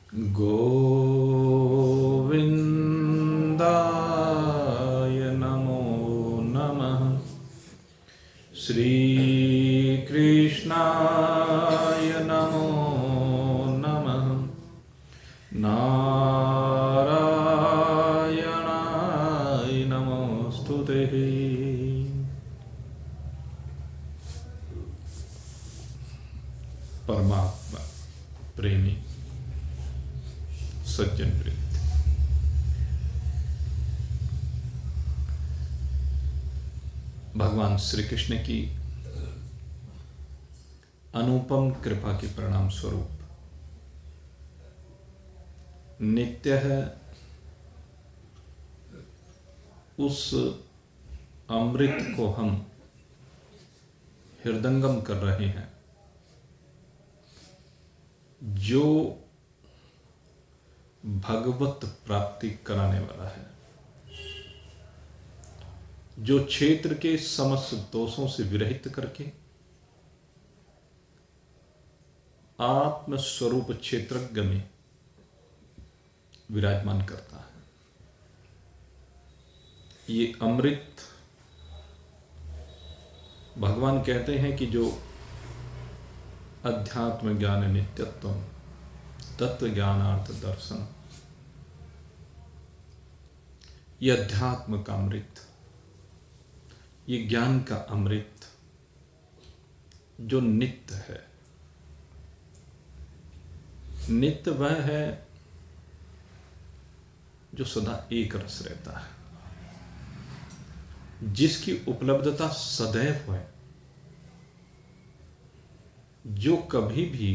गोविन्दाय नमो नमः। श्रीकृष्णाय नमो नमः। नारायणाय नमोस्तुते। परमात्मा प्रेमी सज्जन वृत्त, भगवान श्री कृष्ण की अनुपम कृपा के परिणाम स्वरूप नित्य है उस अमृत को हम हृदंगम कर रहे हैं जो भगवत प्राप्ति कराने वाला है, जो क्षेत्र के समस्त दोषों से विरहित करके आत्म स्वरूप क्षेत्रज्ञ में विराजमान करता है। ये अमृत भगवान कहते हैं कि जो अध्यात्म ज्ञान नित्यत्व तत्व ज्ञानार्थ दर्शन, ये अध्यात्म का अमृत, ये ज्ञान का अमृत जो नित्य है। नित्य वह है जो सदा एक रस रहता है, जिसकी उपलब्धता सदैव है, जो कभी भी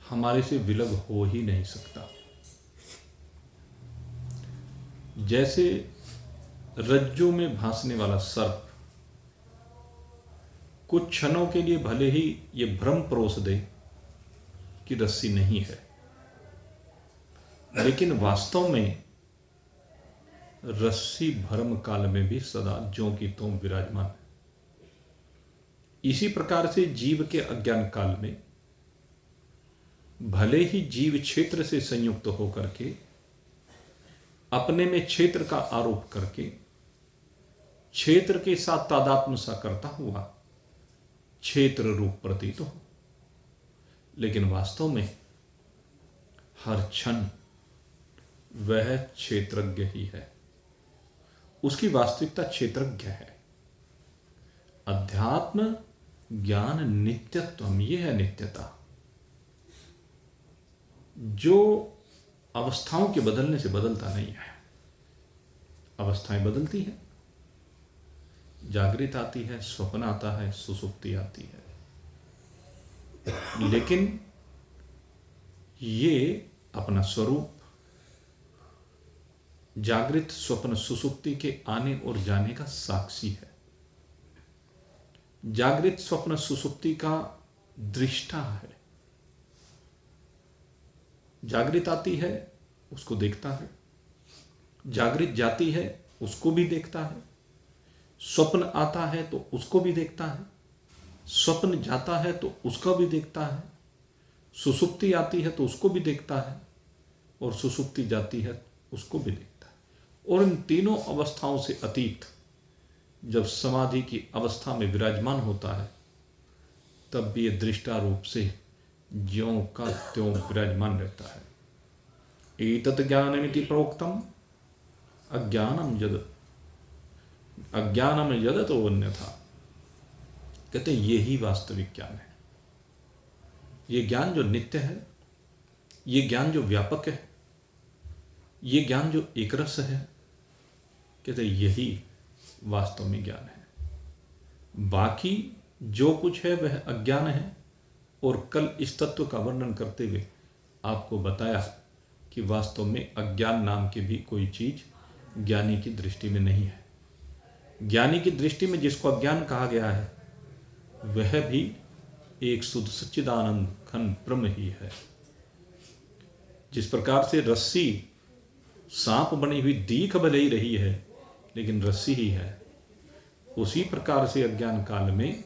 हमारे से विलग हो ही नहीं सकता। जैसे रज्जु में भासने वाला सर्प कुछ क्षणों के लिए भले ही ये भ्रम परोस दे कि रस्सी नहीं है, लेकिन वास्तव में रस्सी भ्रम काल में भी सदा ज्यों की त्यों विराजमान है। इसी प्रकार से जीव के अज्ञान काल में भले ही जीव क्षेत्र से संयुक्त होकर के अपने में क्षेत्र का आरोप करके क्षेत्र के साथ तादात्म्य सा करता हुआ क्षेत्र रूप प्रतीत हो, लेकिन वास्तव में हर क्षण वह क्षेत्रज्ञ ही है। उसकी वास्तविकता क्षेत्रज्ञ है। अध्यात्म ज्ञान नित्यत्वम, यह है नित्यता, जो अवस्थाओं के बदलने से बदलता नहीं है। अवस्थाएं बदलती हैं, जागृत आती है, स्वप्न आता है, सुसुप्ति आती है, लेकिन ये अपना स्वरूप जागृत स्वप्न सुसुप्ति के आने और जाने का साक्षी है। जागृत स्वप्न सुसुप्ति का दृष्टा है। जागृत आती है उसको देखता है, जागृत जाती है उसको भी देखता है, स्वप्न आता है तो उसको भी देखता है, स्वप्न जाता है तो उसका भी देखता है, सुसुप्ति आती है तो उसको भी देखता है, और सुसुप्ति जाती है उसको भी देखता है। और इन तीनों अवस्थाओं से अतीत जब समाधि की अवस्था में विराजमान होता है, तब भी ये दृष्टा रूप से ज्यों का त्यों विराजमान रहता है। एतत् ज्ञानमिति प्रोक्तम अज्ञानम यदतो अन्यथा। कहते यही वास्तविक ज्ञान है। ये ज्ञान जो नित्य है, ये ज्ञान जो व्यापक है, ये ज्ञान जो एक रस है, कहते यही वास्तव में ज्ञान है। बाकी जो कुछ है वह अज्ञान है। और कल इस तत्व का वर्णन करते हुए आपको बताया कि वास्तव में अज्ञान नाम की भी कोई चीज ज्ञानी की दृष्टि में नहीं है। ज्ञानी की दृष्टि में जिसको अज्ञान कहा गया है वह भी एक शुद्ध सच्चिदानंद घन ब्रह्म ही है। जिस प्रकार से रस्सी सांप बनी हुई दिख भले ही रही है, लेकिन रस्सी ही है, उसी प्रकार से अज्ञान काल में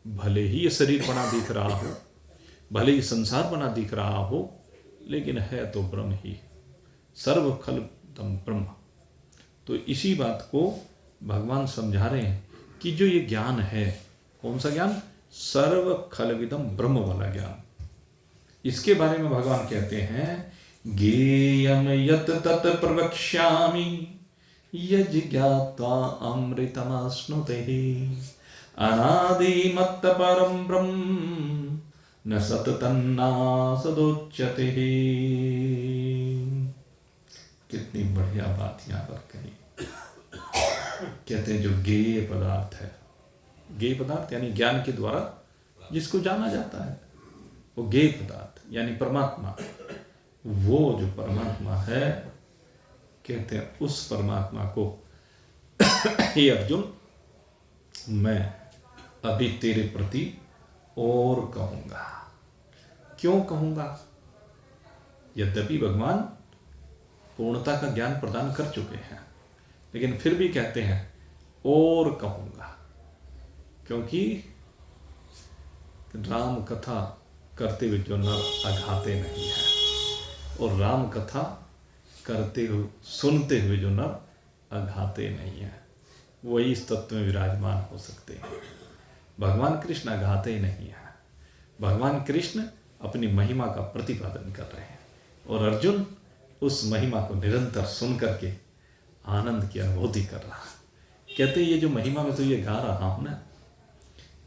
भले ही ये शरीर बना दिख रहा हो, भले ही संसार बना दिख रहा हो, लेकिन है तो ब्रह्म ही, सर्व खलविदं ब्रह्म। तो इसी बात को भगवान समझा रहे हैं कि जो ये ज्ञान है, कौन सा ज्ञान? सर्व खलविदं ब्रह्म वाला ज्ञान। इसके बारे में भगवान कहते हैं, ज्ञेयं यत् तत् प्रवक्ष्यामि यज्ञात्वा अमृतमाश्नुते अनादिमत्त परं ब्रह्म न सततन्नासदोच्यते। कितनी बढ़िया बात यहाँ पर कही। कहते हैं जो ज्ञेय पदार्थ है, ज्ञेय पदार्थ यानी ज्ञान के द्वारा जिसको जाना जाता है, वो ज्ञेय पदार्थ यानी परमात्मा। वो जो परमात्मा है, कहते हैं उस परमात्मा को हे अर्जुन, मैं अभी तेरे प्रति और कहूंगा। क्यों कहूंगा? यद्यपि भगवान पूर्णता का ज्ञान प्रदान कर चुके हैं, लेकिन फिर भी कहते हैं और कहूंगा, क्योंकि राम कथा करते हुए जो नर अघाते नहीं है, और राम कथा करते हुए सुनते हुए जो नर अघाते नहीं है, वही इस तत्व में विराजमान हो सकते हैं। भगवान कृष्ण अघाते ही नहीं है। भगवान कृष्ण अपनी महिमा का प्रतिपादन कर रहे हैं, और अर्जुन उस महिमा को निरंतर सुन करके आनंद की अनुभूति कर रहा है। कहते ये जो महिमा में तो ये गा रहा हूं ना,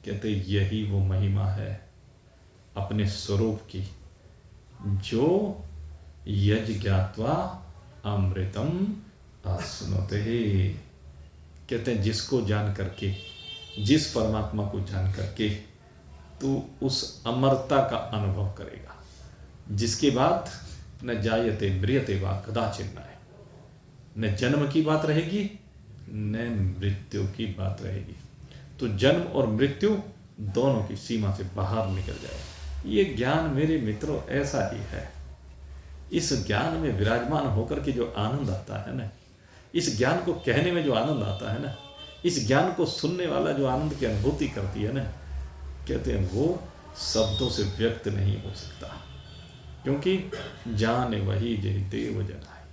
कहते यही वो महिमा है अपने स्वरूप की, जो यज् ज्ञात्वा अमृतम आश्नुते। कहते हैं जिसको जान करके, जिस परमात्मा को जान करके तू उस अमरता का अनुभव करेगा, जिसके बाद न जायते म्रियते वा कदाचिन्न, न जन्म की बात रहेगी न मृत्यु की बात रहेगी। तो जन्म और मृत्यु दोनों की सीमा से बाहर निकल जाए। ये ज्ञान मेरे मित्रों ऐसा ही है। इस ज्ञान में विराजमान होकर के जो आनंद आता है ना, इस ज्ञान को कहने में जो आनंद आता है ना, इस ज्ञान को सुनने वाला जो आनंद की अनुभूति करती है ना, कहते हैं वो शब्दों से व्यक्त नहीं हो सकता, क्योंकि जाने वही जय देव जनाए।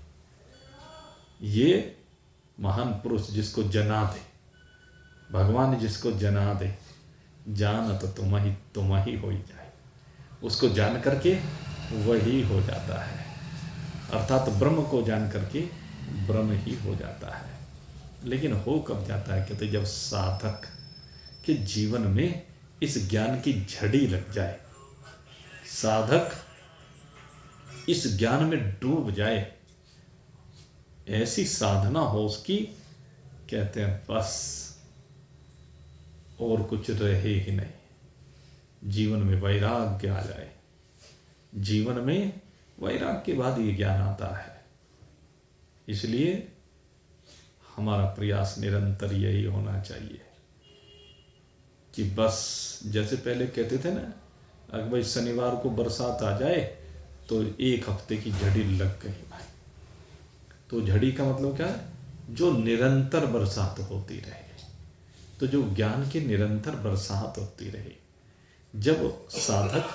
ये महान पुरुष जिसको जना दे, भगवान जिसको जना दे, जान तो तुम ही हो ही जाए, उसको जान करके वही हो जाता है। अर्थात ब्रह्म को जान करके ब्रह्म ही हो जाता है। लेकिन हो कब जाता है? कहते जब साधक के जीवन में इस ज्ञान की झड़ी लग जाए, साधक इस ज्ञान में डूब जाए, ऐसी साधना हो उसकी, कहते हैं बस और कुछ रहे ही नहीं, जीवन में वैराग्य आ जाए। जीवन में वैराग्य के बाद ये ज्ञान आता है। इसलिए हमारा प्रयास निरंतर यही होना चाहिए कि बस जैसे पहले कहते थे ना, अगर भाई शनिवार को बरसात आ जाए तो एक हफ्ते की झड़ी लग गई भाई। तो झड़ी का मतलब क्या है? जो निरंतर बरसात होती रहे, तो जो ज्ञान की निरंतर बरसात होती रहे। जब साधक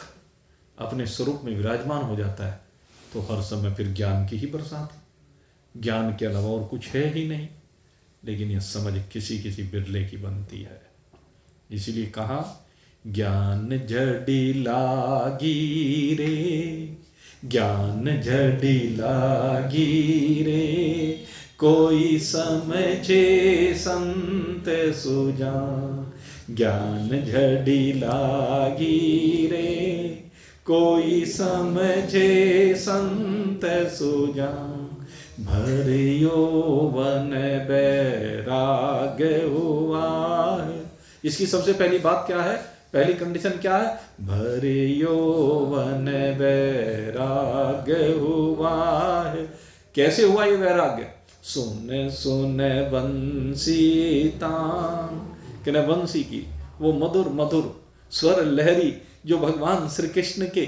अपने स्वरूप में विराजमान हो जाता है तो हर समय फिर ज्ञान की ही बरसात, ज्ञान के अलावा और कुछ है ही नहीं। लेकिन यह समझ किसी किसी बिरले की बनती है। इसीलिए कहा ज्ञान झड़ी लागी रे, ज्ञान झड़ी लागी रे, कोई समझे संत सुजा, ज्ञान झड़ी लागी रे, कोई समझे संत सुजा, भर यौवन बैराग्य हुआ है। इसकी सबसे पहली बात क्या है? पहली कंडीशन क्या है? भर यौवन वैराग्य हुआ है। कैसे हुआ ये वैराग्य? सुन सुन बंसी तान, कहना बंसी की वो मधुर मधुर स्वर लहरी जो भगवान श्री कृष्ण के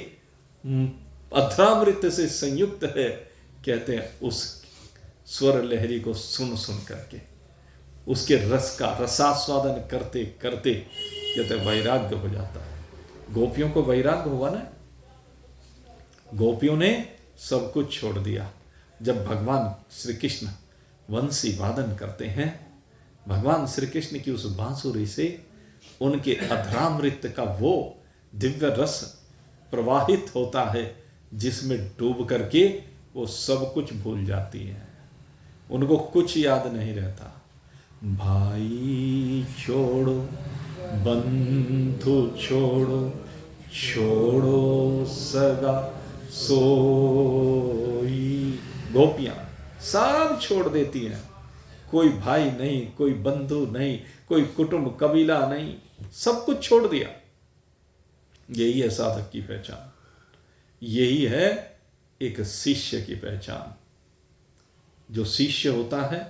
अधरामृत से संयुक्त है, कहते हैं उस स्वर लहरी को सुन सुन करके, उसके रस का रसास्वादन करते करते कहते वैराग्य हो जाता है। गोपियों को वैराग्य हुआ ना, गोपियों ने सब कुछ छोड़ दिया। जब भगवान श्री कृष्ण वंशी वादन करते हैं, भगवान श्री कृष्ण की उस बांसुरी से उनके अधरामृत का वो दिव्य रस प्रवाहित होता है, जिसमें डूब करके वो सब कुछ भूल जाती है, उनको कुछ याद नहीं रहता। भाई छोड़ो, बंधु छोड़ो, छोड़ो सगा सोई। गोपियां सब छोड़ देती हैं, कोई भाई नहीं, कोई बंधु नहीं, कोई कुटुंब कबीला नहीं, सब कुछ छोड़ दिया। यही है साधक की पहचान, यही है एक शिष्य की पहचान। जो शिष्य होता है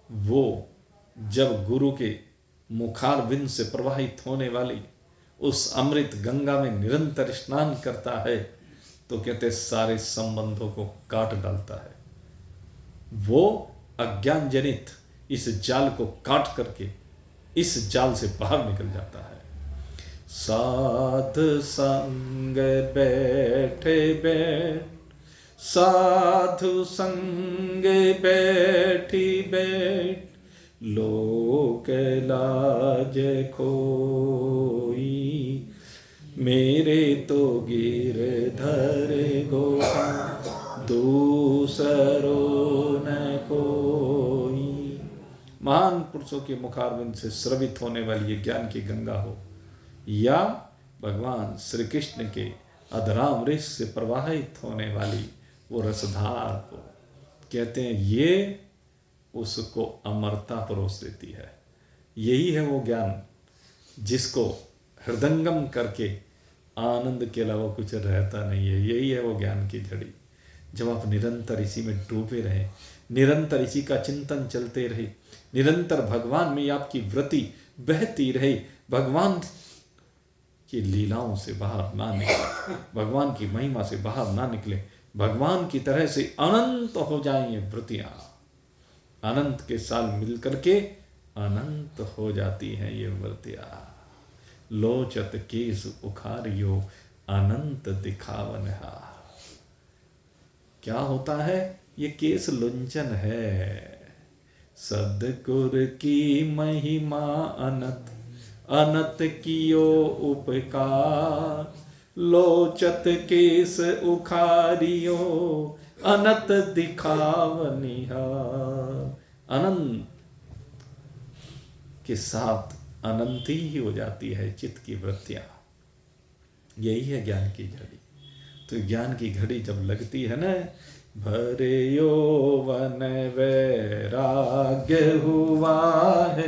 वो जब गुरु के मुखारविंद से प्रवाहित होने वाली उस अमृत गंगा में निरंतर स्नान करता है, तो कहते सारे संबंधों को काट डालता है। वो अज्ञान जनित इस जाल को काट करके इस जाल से बाहर निकल जाता है। साध संग बैठे बैठ, साधु संग बैठी बैठ, लोक लाज खोई, मेरे तो गिरधर गोपाल दूसरो न कोई। महान पुरुषों के मुखारविंद से स्रवित होने वाली ये ज्ञान की गंगा हो, या भगवान श्री कृष्ण के अधरामृत से प्रवाहित होने वाली वो रसधार हो, कहते हैं ये उसको अमरता परोस देती है। यही है वो ज्ञान जिसको हृदंगम करके आनंद के अलावा कुछ रहता नहीं है। यही है वो ज्ञान की झड़ी। जब आप निरंतर इसी में डूबे रहे, निरंतर इसी का चिंतन चलते रहे, निरंतर भगवान में आपकी वृत्ति बहती रहे, भगवान की लीलाओं से बाहर ना निकले, भगवान की महिमा से बाहर ना निकले, भगवान की तरह से अनंत हो जाएं ये वृत्तियां, अनंत के साल मिल करके अनंत हो जाती हैं ये वृत्तियां। लोचत केस उखारियो अनंत दिखावन हा। क्या होता है? ये केस लुंचन है। सदगुर की महिमा अनंत, अनंत कियो उपकार, लोचत केस उखारियो अनंत दिखावनिहा। अनंत के साथ अनंत ही हो जाती है चित्त की वृत्तियां। यही है ज्ञान की घड़ी। तो ज्ञान की घड़ी जब लगती है ना, भरे यौवन वैराग्य हुआ है,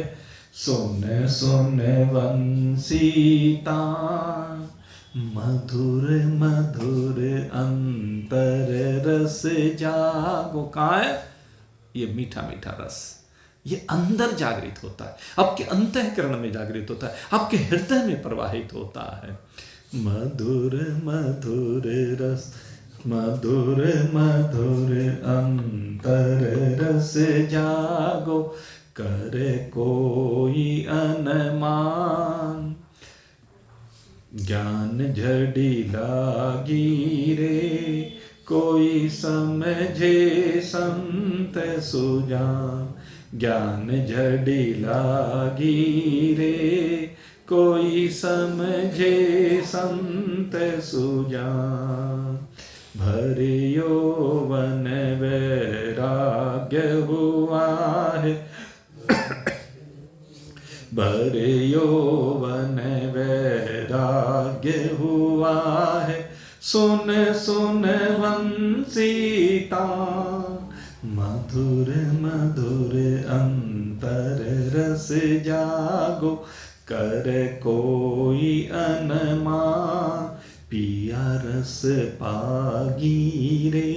सुन सुन वंशीता, मधुर मधुर अंतर रस जागो। कहाँ है ये मीठा मीठा रस? ये अंदर जागृत होता है, आपके अंतःकरण में जागृत होता है, आपके हृदय में प्रवाहित होता है। मधुर मधुर रस, मधुर मधुर अंतर रस जागो, कर कोई अनमान, ज्ञान झड़ी लागी रे, कोई समझे संत सुजान, ज्ञान झड़ी लागी रे, कोई समझे संत सुजान। भरे यौवन वैराग्य हुआ है, भरे यौवन वैराग्य हुआ है, सुन सुन वंशीता, मधुर मधुर अंतर रस जागो, कर कोई अनमान, पिया रस पागी रे,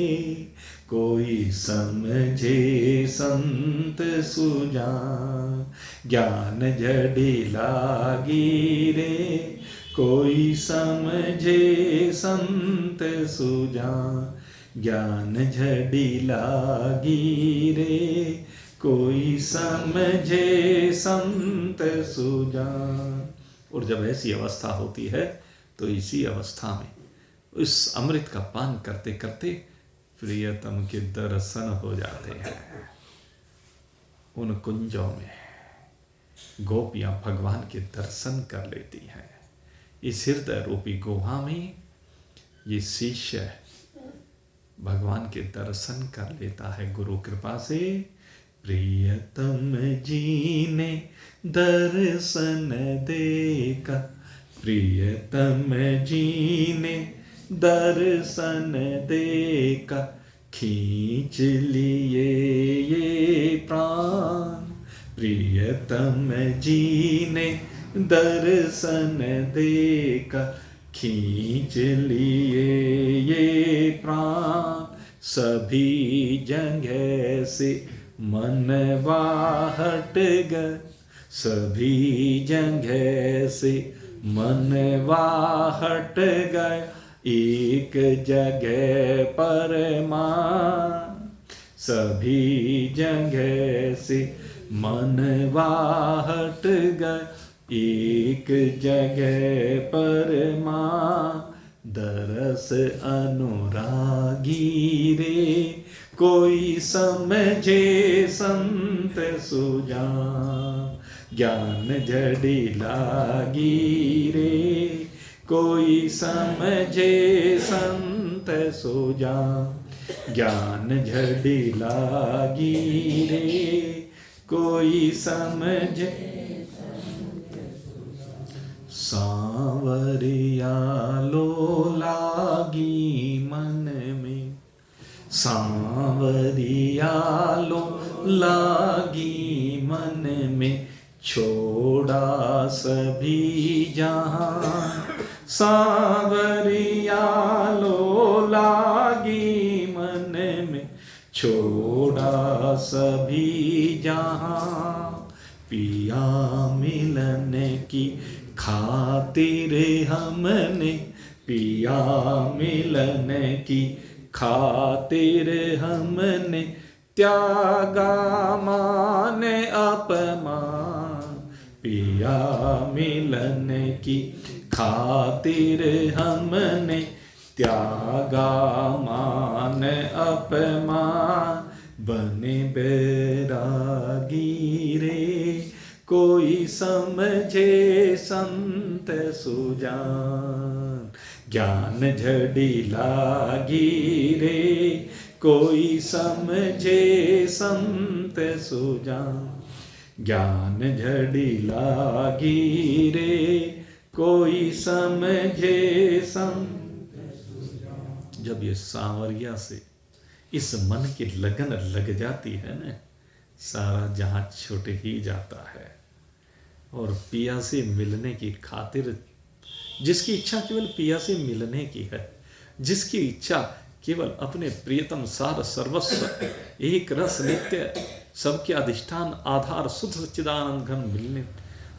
कोई समझे संत सुजान, ज्ञान झड़ी लागी रे, कोई समझे संत सुजान, ज्ञान झड़ी लागी रे, कोई समझे संत सुजान। और जब ऐसी अवस्था होती है तो इसी अवस्था में उस अमृत का पान करते करते प्रियतम के दर्शन हो जाते हैं। उन कुंजों में गोपियां भगवान के दर्शन कर लेती हैं। इस हृदय रूपी गुहा में ये शिष्य भगवान के दर्शन कर लेता है गुरु कृपा से। प्रियतम जी ने दर्शन देखा, प्रियतम जी ने दर्शन देखा, खींच लिए ये प्राण। प्रियतम जी ने दर्शन देखा, खींच लिए ये प्राण। सभी जगह से मनवा हट गए, सभी जगह से मनवा हट गए, एक जगह पर मान। सभी जगह से मनवा हट गए, एक जगह पर मां। दरस अनुरागी रे कोई समझे संत सुजान। ज्ञान झड़ी लागी रे कोई समझे संत सुजान। ज्ञान झड़ी लागी रे कोई समझे। सांवरिया लो लागी मन में, सांवरिया लो लागी मन में, छोड़ा सभी जहां। सांवरिया लो लागी मन में, छोड़ा सभी जहां। पिया मिलन की खातिर हमने, पिया मिलन की खातिर हमने, त्यागा मान अपमान। पिया मिलन की खातिर हमने, त्यागा मान अपमान। बने बैरागी रे कोई समझे संत सुजान। ज्ञान झड़ी लागी रे कोई समझे संत सुजान। ज्ञान झड़ी लागी रे कोई समझे संत सुजान। जब ये सांवरिया से इस मन की लगन लग जाती है ना, सारा जहां छूट ही जाता है। और पिया से मिलने की खातिर, जिसकी इच्छा केवल पिया से मिलने की है, जिसकी इच्छा केवल अपने प्रियतम सार सर्वस्व एक रस नित्य सबके अधिष्ठान आधार शुद्ध सच्चिदानंद घन मिलने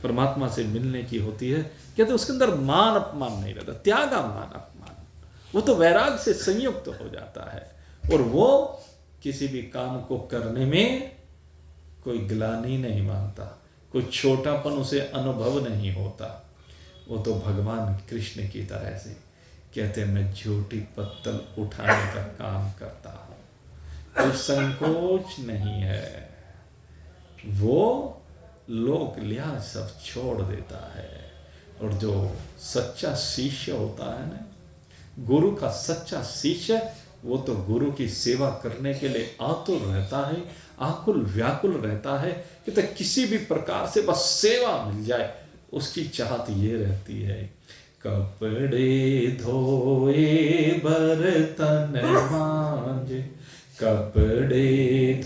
परमात्मा से मिलने की होती है, कहते उसके अंदर मान अपमान नहीं रहता, त्यागा मान अपमान। वो तो वैराग से संयुक्त हो जाता है और वो किसी भी काम को करने में कोई ग्लानि नहीं मानता, कोई छोटापन उसे अनुभव नहीं होता। वो तो भगवान कृष्ण की तरह से कहते मैं झूठी पत्तल उठाने का काम करता हूं, कोई संकोच नहीं है। वो लोक लिहाज सब छोड़ देता है। और जो सच्चा शिष्य होता है ना, गुरु का सच्चा शिष्य, वो तो गुरु की सेवा करने के लिए आतुर रहता है, आकुल व्याकुल रहता है कि तो किसी भी प्रकार से बस सेवा मिल जाए, उसकी चाहत ये रहती है। कपड़े धोए बर्तन मांजे, कपड़े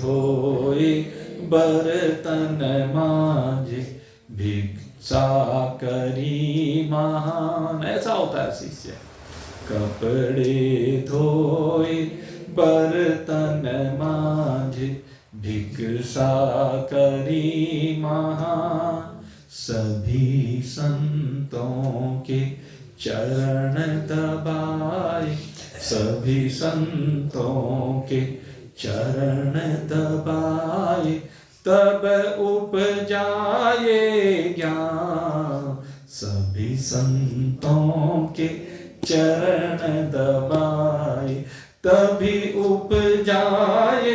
धोए बर्तन मांजे, भिक्षा करी महान। ऐसा होता है शिष्य। कपड़े धोए बर्तन मांजे, भिक्षा करी महान। सभी संतों के चरण दबाए, सभी संतों के चरण दबाए, तब उपजाए ज्ञान। सभी संतों के चरण दबाए, तभी उपजाए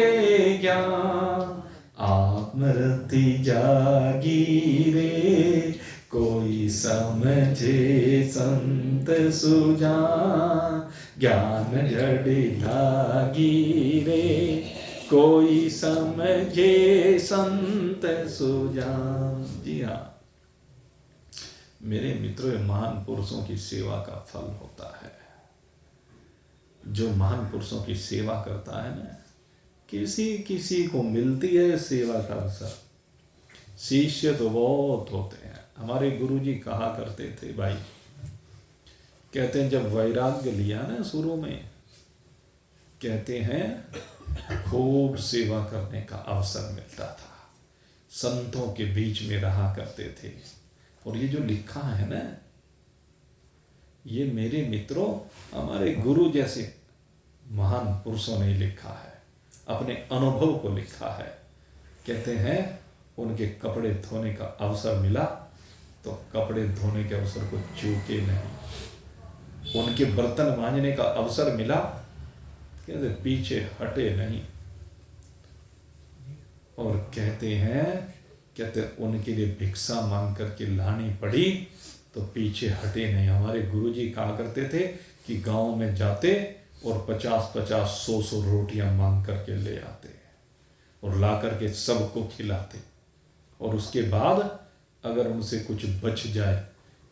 ज्ञान। आत्मरति जागी रे, कोई समझे संत सुजान। ज्ञान जड़ लागी रे, कोई समझे संत सुजान। जी हाँ मेरे मित्रों, महान पुरुषों की सेवा का फल होता है। जो महान पुरुषों की सेवा करता है ना, किसी किसी को मिलती है सेवा का अवसर। शिष्य तो बहुत होते हैं। हमारे गुरुजी कहा करते थे, भाई कहते हैं जब वैराग्य लिया ना शुरू में, कहते हैं खूब सेवा करने का अवसर मिलता था, संतों के बीच में रहा करते थे। और ये जो लिखा है ना, ये मेरे मित्रों हमारे गुरु जैसे महान पुरुषों ने लिखा है, अपने अनुभव को लिखा है। कहते हैं उनके कपड़े धोने का अवसर मिला तो कपड़े धोने के अवसर को चूके नहीं। उनके बर्तन मांजने का अवसर मिला, कहते पीछे हटे नहीं। और कहते उनके लिए भिक्षा मांग करके लानी पड़ी तो पीछे हटे नहीं। हमारे गुरुजी कहा करते थे कि गांव में जाते और 50-50, 100-100 रोटियां मांग करके ले आते और ला करके सबको खिलाते। और उसके बाद अगर उनसे कुछ बच जाए,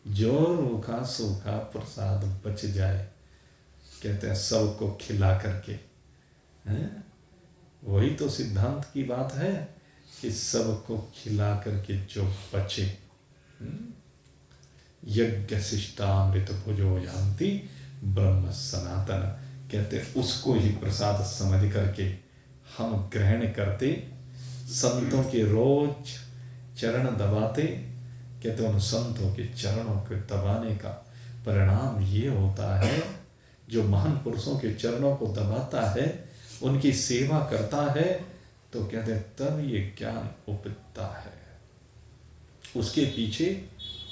जो रूखा सूखा प्रसाद बच जाए, कहते हैं सबको खिला करके। वही तो सिद्धांत की बात है कि सबको खिला करके जो बचे। यज्ञ शिष्टामृत भुजो जानती ब्रह्म सनातन, कहते उसको ही प्रसाद समझ करके हम ग्रहण करते, संतों के रोज चरण दबाते। कहते उन संतों के चरणों को दबाने का परिणाम ये होता है, जो महान पुरुषों के चरणों को दबाता है, उनकी सेवा करता है, तो कहते तब ये ज्ञान उपजता है। उसके पीछे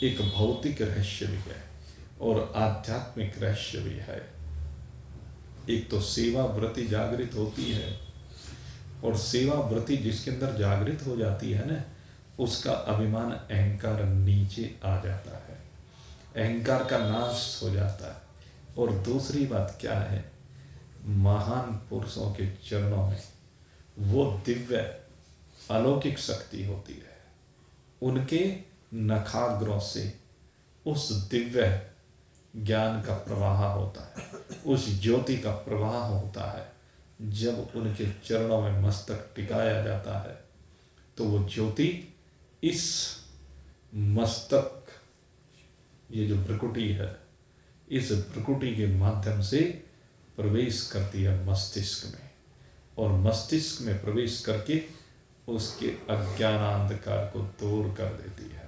एक भौतिक रहस्य भी है और आध्यात्मिक रहस्य भी है। एक तो सेवा वृत्ति जागृत होती है, और सेवा वृत्ति जिसके अंदर जागृत हो जाती है ना, उसका अभिमान अहंकार नीचे आ जाता है, अहंकार का नाश हो जाता है। और दूसरी बात क्या है, महान पुरुषों के चरणों में वो दिव्य अलौकिक शक्ति होती है। उनके नखाग्रों से उस दिव्य ज्ञान का प्रवाह होता है, उस ज्योति का प्रवाह होता है। जब उनके चरणों में मस्तक टिकाया जाता है तो वो ज्योति इस मस्तक, ये जो भ्रुकुटी है, इस भ्रुकुटी के माध्यम से प्रवेश करती है मस्तिष्क में, और मस्तिष्क में प्रवेश करके उसके अज्ञानांधकार को दूर कर देती है।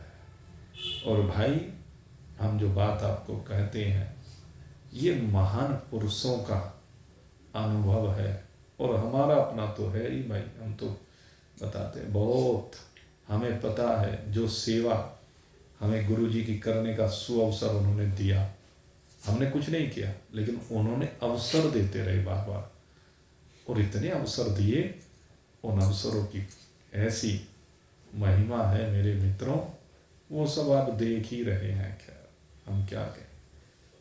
और भाई हम जो बात आपको कहते हैं, ये महान पुरुषों का अनुभव है, और हमारा अपना तो है ही भाई। हम तो बताते हैं, बहुत हमें पता है जो सेवा हमें गुरुजी की करने का सुअवसर उन्होंने दिया। हमने कुछ नहीं किया, लेकिन उन्होंने अवसर देते रहे बार बार, और इतने अवसर दिए, उन अवसरों की ऐसी महिमा है मेरे मित्रों, वो सब आप देख ही रहे हैं। खैर हम क्या कहें,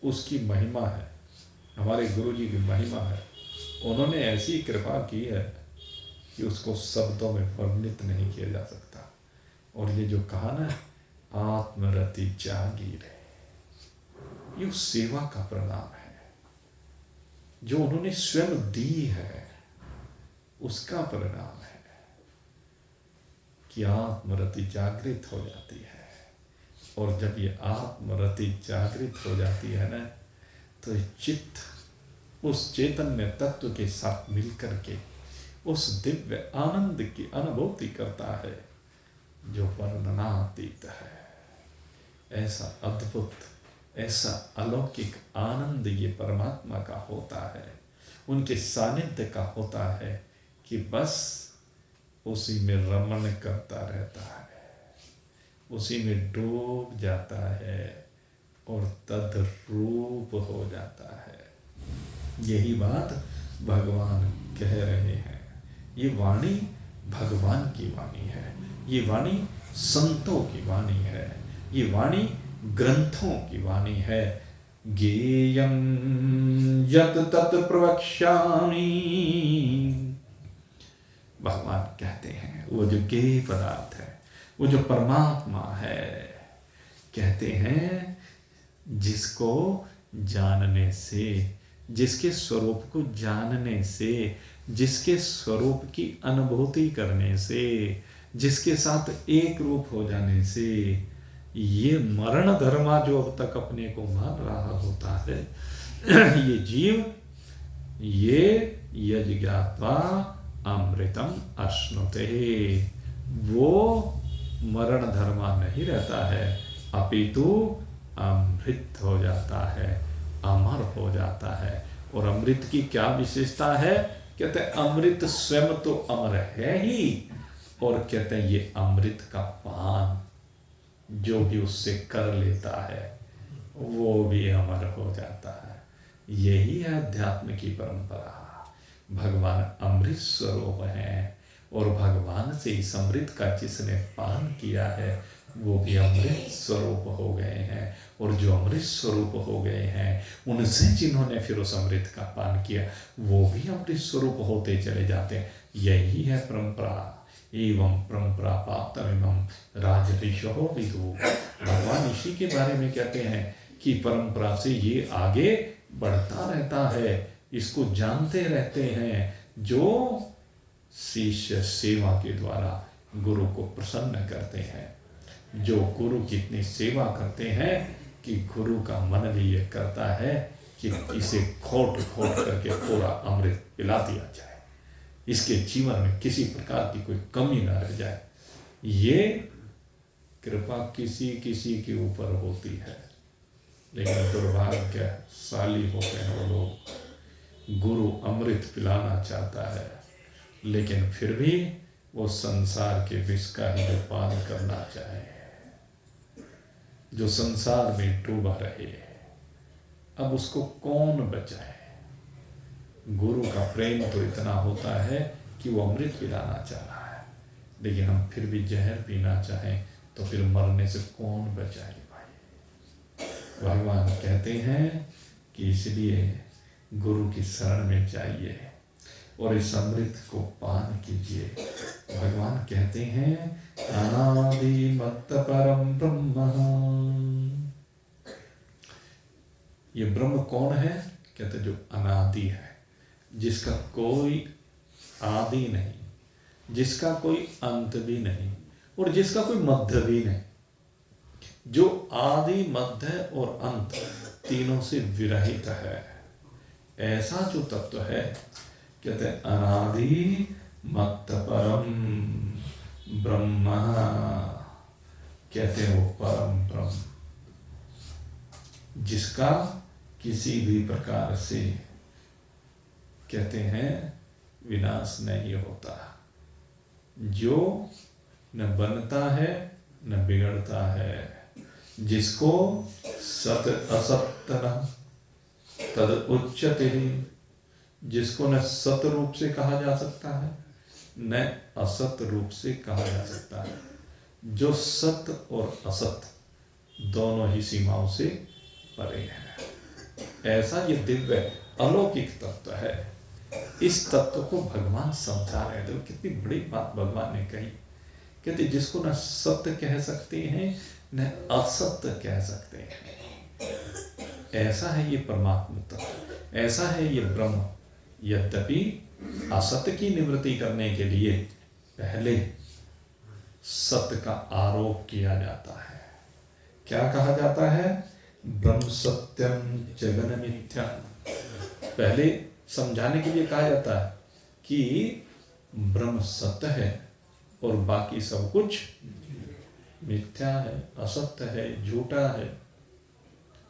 उसकी महिमा है, हमारे गुरुजी की महिमा है। उन्होंने ऐसी कृपा की है कि उसको शब्दों में वर्णित नहीं किया जा सकता। और ये जो कहा ना, आत्मरति जागी रहे, ये उस सेवा का परिणाम है जो उन्होंने स्वयं दी है, उसका परिणाम है कि आत्मरति जागृत हो जाती है। और जब ये आत्मरति जागृत हो जाती है ना, तो चित्त उस चैतन्य तत्व के साथ मिलकर के उस दिव्य आनंद की अनुभूति करता है जो वर्णनातीत है। ऐसा अद्भुत, ऐसा अलौकिक आनंद ये परमात्मा का होता है, उनके सानिध्य का होता है, कि बस उसी में रमण करता रहता है। उसी में डूब जाता है और तद्रूप हो जाता है। यही बात भगवान कह रहे हैं। ये वाणी भगवान की वाणी है, ये वाणी संतों की वाणी है, ये वाणी ग्रंथों की वाणी है। गेयं यत् तत् प्रवक्ष्यामि, भगवान कहते हैं वो जो गेय पदार्थ है, वो जो परमात्मा है, कहते हैं जिसको जानने से, जिसके स्वरूप को जानने से, जिसके स्वरूप की अनुभूति करने से, जिसके साथ एक रूप हो जाने से, ये मरण धर्मा जो अब तक अपने को मान रहा होता है, ये जीव, ये यज्ञात्वा अमृतम अश्नुते, वो मरण धर्मा नहीं रहता है, अपितु अमृत हो जाता है, अमर हो जाता है। और अमृत की क्या विशेषता है? कहते हैं अमृत स्वयं तो अमर है ही, और कहते हैं ये अमृत का पान जो भी उससे कर लेता है वो भी अमर हो जाता है। यही है अध्यात्म की परंपरा। भगवान अमृत स्वरूप हैं, और भगवान से इस अमृत का जिसने पान किया है वो भी अमृत स्वरूप हो गए हैं, और जो अमृत स्वरूप हो गए हैं उनसे जिन्होंने फिर उस अमृत का पान किया वो भी अमृत स्वरूप होते चले जाते हैं। यही है परंपरा। एवं परंपरा पाप्तमिमं राजऋषयो विदुः। भगवान इसी के बारे में कहते हैं कि परंपरा से ये आगे बढ़ता रहता है, इसको जानते रहते हैं। जो शिष्य सेवा के द्वारा गुरु को प्रसन्न करते हैं, जो गुरु की इतनी सेवा करते हैं कि गुरु का मन भी ये करता है कि इसे खोट खोट करके पूरा अमृत पिला दिया जाए, इसके जीवन में किसी प्रकार की कोई कमी ना रह जाए। ये कृपा किसी किसी के ऊपर होती है, लेकिन दुर्भाग्यशाली होते हैं वो लोग। गुरु अमृत पिलाना चाहता है, लेकिन फिर भी वो संसार के विष का ही पान करना चाहे, जो संसार में डूबा रहे। अब उसको कौन बचाए? गुरु का प्रेम तो इतना होता है कि वो अमृत पिलाना चाह रहा है, लेकिन हम फिर भी जहर पीना चाहें तो फिर मरने से कौन बचाए भाई? भगवान कहते हैं कि इसलिए गुरु की शरण में जाइए और इस अमृत को पान कीजिए। भगवान कहते हैं अनादि मत्त परम ब्रह्म। ये ब्रह्म कौन है? कहते जो अनादि है, जिसका कोई आदि नहीं, जिसका कोई अंत भी नहीं, और जिसका कोई मध्य भी नहीं, जो आदि मध्य और अंत तीनों से विरहित है, ऐसा जो तत्व है कहते हैं अनादि मत्त परम ब्रह्म। कहते हैं वो परम ब्रह्म जिसका किसी भी प्रकार से कहते हैं विनाश नहीं होता, जो न बनता है न बिगड़ता है, जिसको सत असत न तद उच्यते, जिसको न सत रूप से कहा जा सकता है न असत रूप से कहा जा सकता है, जो सत और असत दोनों ही सीमाओं से परे है। ऐसा ये दिव्य अलौकिक तत्व है। इस तत्व को भगवान समझा रहे थे। कितनी बड़ी बात भगवान ने कही। कहते जिसको न सत्य कह सकते हैं न असत्य कह सकते हैं, ऐसा है ये परमात्मा तत्व, ऐसा है ये ब्रह्म। यद्यपि असत्य की निवृत्ति करने के लिए पहले सत्य का आरोप किया जाता है। क्या कहा जाता है? ब्रह्म सत्यम जगन मिथ्या। पहले समझाने के लिए कहा जाता है कि ब्रह्म सत्य है और बाकी सब कुछ मिथ्या है, असत्य है, झूठा है।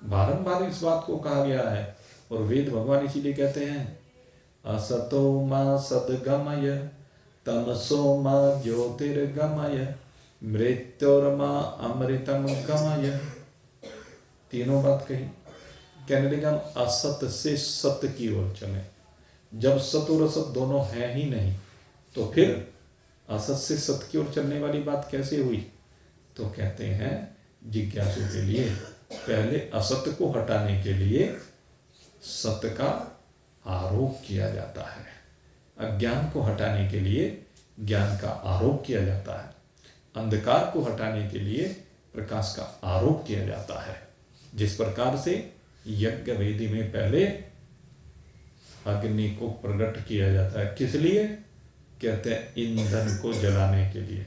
बारंबार इस बात को कहा गया है, और वेद भगवान इसीलिए कहते हैं असतो मा सद्गमय तमसो मा ज्योतिर्गमय मृत्योरमा अमृतम गमय, तीनों बात कही। कहने लगे हम असत से सत्य की ओर चले। जब सत और असत दोनों हैं ही नहीं तो फिर असत से सत्य की ओर चलने वाली बात कैसे हुई? तो कहते हैं जिज्ञासु के लिए पहले असत्य को हटाने के लिए सत्य का आरोप किया जाता है, अज्ञान को हटाने के लिए ज्ञान का आरोप किया जाता है, अंधकार को हटाने के लिए प्रकाश का आरोप किया जाता है। जिस प्रकार से यज्ञ वेदी में पहले अग्नि को प्रकट किया जाता है, किस लिए? कहते हैं ईंधन को जलाने के लिए।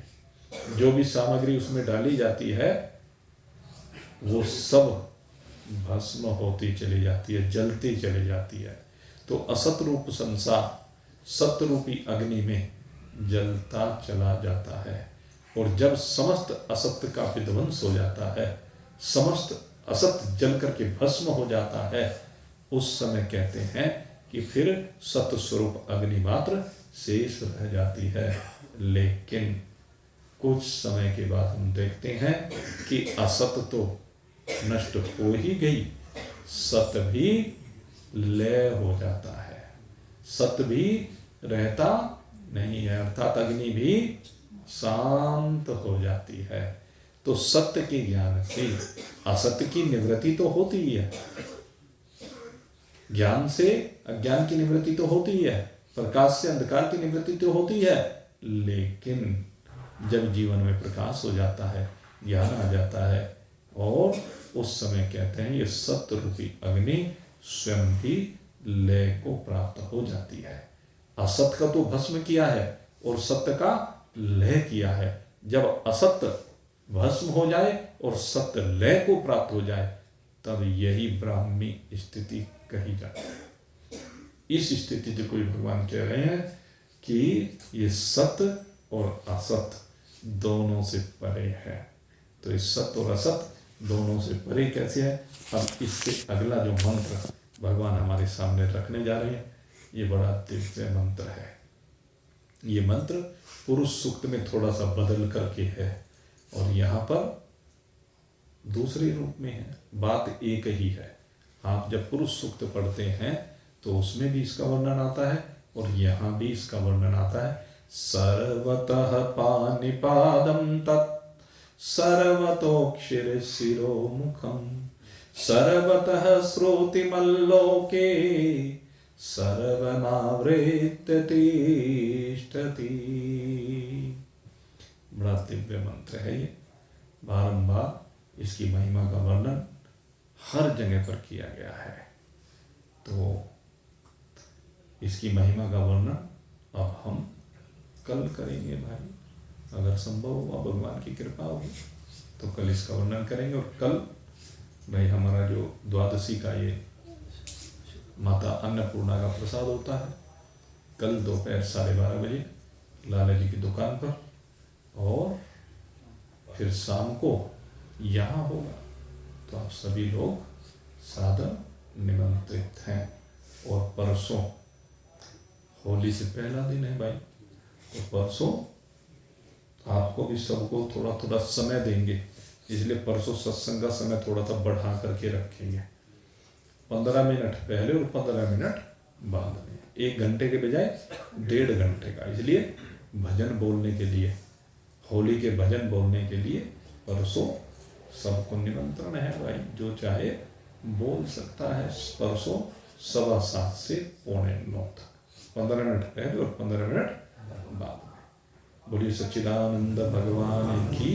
जो भी सामग्री उसमें डाली जाती है वो सब भस्म होती चली जाती है, जलती चली जाती है। तो असत रूप संसार सत्य रूपी अग्नि में जलता चला जाता है। और जब समस्त असत्य का विध्वंस हो जाता है, समस्त असत्य जल करके भस्म हो जाता है, उस समय कहते हैं कि फिर सत्य स्वरूप अग्नि मात्र शेष रह जाती है। लेकिन कुछ समय के बाद हम देखते हैं कि असत्य तो नष्ट हो ही गई, सत्य भी लय हो जाता है, सत्य भी रहता नहीं है, अर्थात अग्नि भी शांत हो जाती है। तो सत्य के ज्ञान से असत्य की निवृत्ति तो होती ही है, ज्ञान से अज्ञान की निवृत्ति तो होती ही है, प्रकाश से अंधकार की निवृत्ति तो होती है। लेकिन जब जीवन में प्रकाश हो जाता है, ज्ञान आ जाता है, और उस समय कहते हैं ये सत्य रूपी अग्नि स्वयं भी लय को प्राप्त हो जाती है। असत्य का तो भस्म किया है और सत्य का लय किया है। जब असत्य भस्म हो जाए और सत्य लय को प्राप्त हो जाए तब यही ब्राह्मी स्थिति कही जाती है। इस स्थिति को कोई भगवान कह रहे हैं कि ये सत्य और असत्य दोनों से परे है। तो इस सत्य और असत्य दोनों से परे कैसे है? अब इससे अगला जो मंत्र भगवान हमारे सामने रखने जा रहे हैं, ये बड़ा दिव्य मंत्र है। ये मंत्र पुरुष सूक्त में थोड़ा सा बदल करके है और यहाँ पर दूसरे रूप में है, बात एक ही है। आप जब पुरुष सूक्त पढ़ते हैं तो उसमें भी इसका वर्णन आता है और यहाँ भी इसका वर्णन आता है। सर्वतः पानिपादं तत् सर्वतोक्षिर शिरो मुखम सर्वतः श्रुतिमल्लोके सर्वमावृत्य तिष्ठति। बड़ा दिव्य मंत्र है ये। बारंबार इसकी महिमा का वर्णन हर जगह पर किया गया है। तो इसकी महिमा का वर्णन अब हम कल करेंगे भाई, अगर संभव हुआ, भगवान की कृपा होगी तो कल इसका वर्णन करेंगे। और कल भाई हमारा जो द्वादशी का ये माता अन्नपूर्णा का प्रसाद होता है, कल दोपहर 12:30 बजे लाला जी की दुकान पर, और फिर शाम को यहाँ होगा। तो आप सभी लोग सादर निमंत्रित हैं। और परसों होली से पहला दिन है भाई, तो परसों आपको भी सबको थोड़ा थोड़ा समय देंगे, इसलिए परसों सत्संग का समय थोड़ा सा बढ़ा करके रखेंगे। 15 मिनट पहले और 15 मिनट बाद में, 1 घंटे के बजाय 1.5 घंटे का। इसलिए भजन बोलने के लिए, होली के भजन बोलने के लिए परसों सबको निमंत्रण है भाई, जो चाहे बोल सकता है। परसों 7:15 से 8:45 तक, 15 मिनट पहले और 15 मिनट बाद में। बोलिए सच्चिदानंद भगवान की